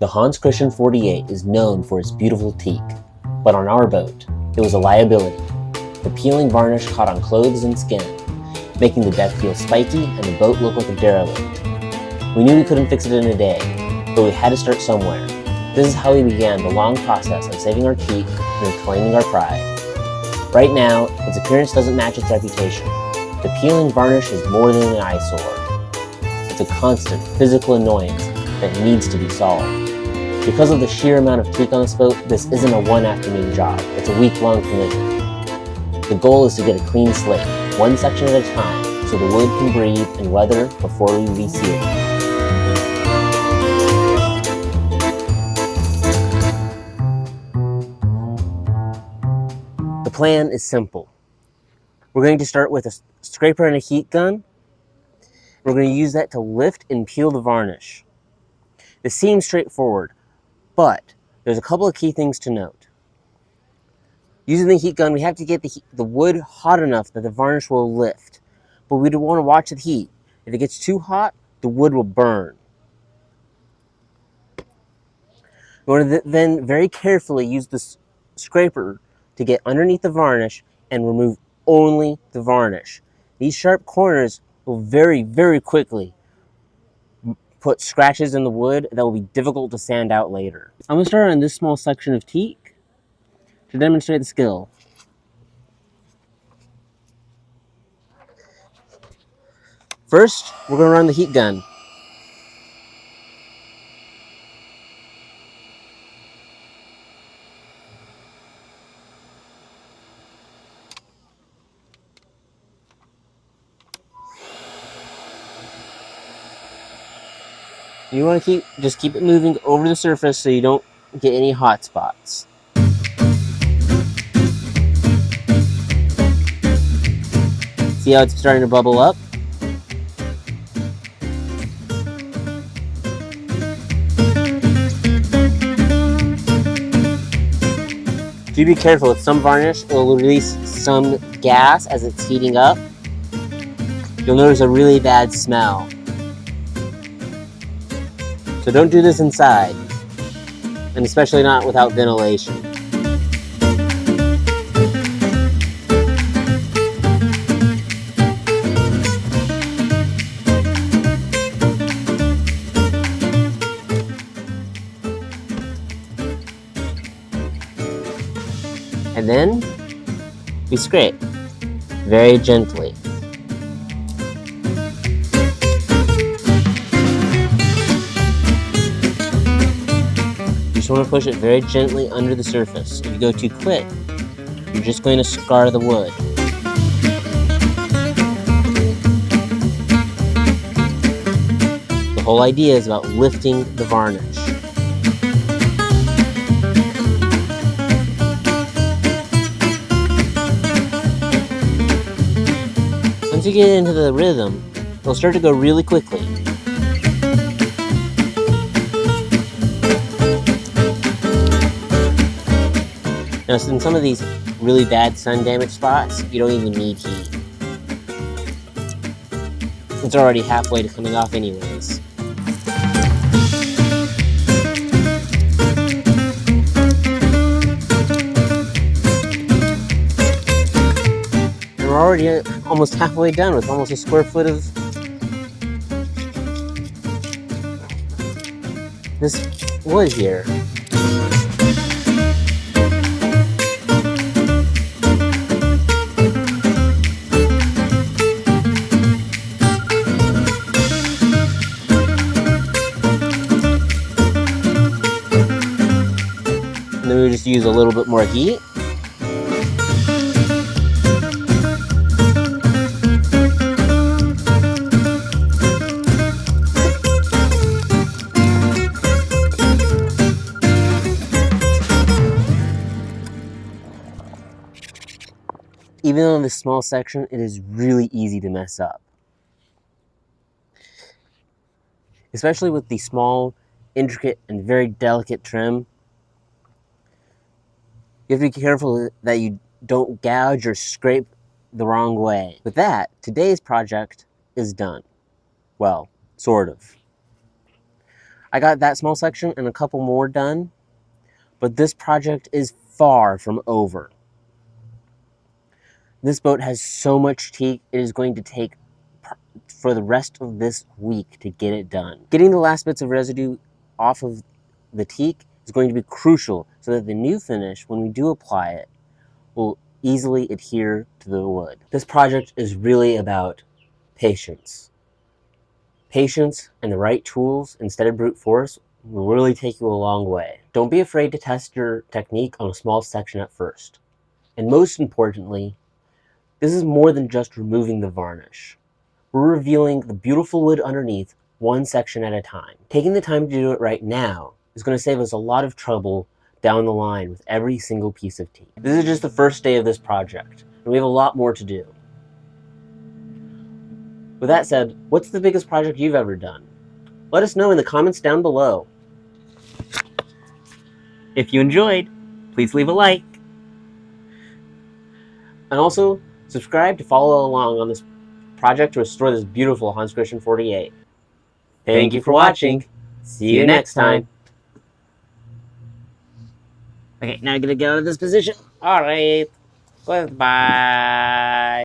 The Hans Christian 48 is known for its beautiful teak, but on our boat, it was a liability. The peeling varnish caught on clothes and skin, making the deck feel spiky and the boat look like a derelict. We knew we couldn't fix it in a day, but we had to start somewhere. This is how we began the long process of saving our teak and reclaiming our pride. Right now, its appearance doesn't match its reputation. The peeling varnish is more than an eyesore. It's a constant physical annoyance that needs to be solved. Because of the sheer amount of teak on this boat, this isn't a one-afternoon job. It's a week-long commitment. The goal is to get a clean slate, one section at a time, so the wood can breathe and weather before we reseal it. The plan is simple. We're going to start with a scraper and a heat gun. We're going to use that to lift and peel the varnish. This seems straightforward, but there's a couple of key things to note. Using the heat gun, we have to get the wood hot enough that the varnish will lift, but we don't want to watch the heat. If it gets too hot, the wood will burn. We want to then very carefully use the scraper to get underneath the varnish and remove only the varnish. These sharp corners will very, very quickly put scratches in the wood that will be difficult to sand out later. I'm going to start on this small section of teak to demonstrate the skill. First, we're going to run the heat gun. You want to just keep it moving over the surface so you don't get any hot spots. See how it's starting to bubble up? Do be careful with some varnish, it will release some gas as it's heating up. You'll notice a really bad smell. So don't do this inside, and especially not without ventilation. And then we scrape very gently. You just want to push it very gently under the surface. If you go too quick, you're just going to scar the wood. The whole idea is about lifting the varnish. Once you get into the rhythm, it'll start to go really quickly. Now, in some of these really bad sun damaged spots, you don't even need heat. It's already halfway to coming off anyways. And we're already almost halfway done with almost a square foot of this wood here. And then we just use a little bit more heat. Even on this small section, it is really easy to mess up. Especially with the small, intricate, and very delicate trim. You have to be careful that you don't gouge or scrape the wrong way. With that, today's project is done. Well, sort of. I got that small section and a couple more done, but this project is far from over. This boat has so much teak, it is going to take for the rest of this week to get it done. Getting the last bits of residue off of the teak is going to be crucial so that the new finish, when we do apply it, will easily adhere to the wood. This project is really about patience. Patience and the right tools instead of brute force will really take you a long way. Don't be afraid to test your technique on a small section at first. And most importantly, this is more than just removing the varnish. We're revealing the beautiful wood underneath, one section at a time. Taking the time to do it right now is going to save us a lot of trouble down the line with every single piece of teak. This is just the first day of this project, and we have a lot more to do. With that said, what's the biggest project you've ever done? Let us know in the comments down below. If you enjoyed, please leave a like. And also, subscribe to follow along on this project to restore this beautiful Hans Christian 48. Thank you for watching. See you next time. Okay, now I'm gonna get out of this position. Alright. Goodbye.